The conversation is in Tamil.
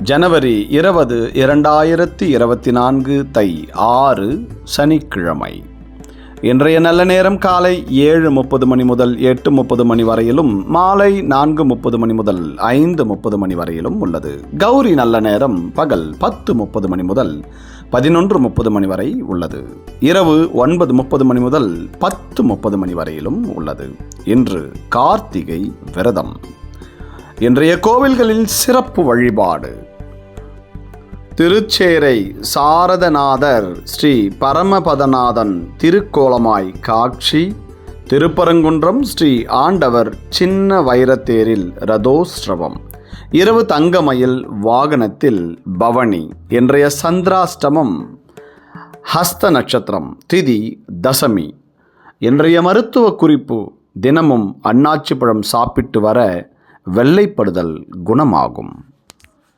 ஜனவரி 20, 2024 தை 6 சனிக்கிழமை. இன்றைய நல்ல நேரம் காலை 7:30 மணி முதல் 8:30 மணி வரையிலும், மாலை 4:30 மணி முதல் 5:30 மணி வரையிலும் உள்ளது. கௌரி நல்ல நேரம் பகல் 10:30 மணி முதல் 11:30 மணி வரை உள்ளது. இரவு 9:30 மணி முதல் 10:30 மணி வரையிலும் உள்ளது. இன்று கார்த்திகை விரதம். இன்றைய கோவில்களில் சிறப்பு வழிபாடு: திருச்சேரை சாரதநாதர் ஸ்ரீ பரமபதநாதன் திருக்கோலமாய் காட்சி. திருப்பரங்குன்றம் ஸ்ரீ ஆண்டவர் சின்ன வைரத்தேரில் ரதோற்சவம். இரவு தங்கமயில் வாகனத்தில் பவனி. இன்றைய சந்திராஷ்டமம் ஹஸ்த நட்சத்திரம், திதி தசமி. இன்றைய மருத்துவ குறிப்பு: தினமும் அன்னாச்சி பழம் சாப்பிட்டு வர வெள்ளைப்படுதல் குணமாகும்.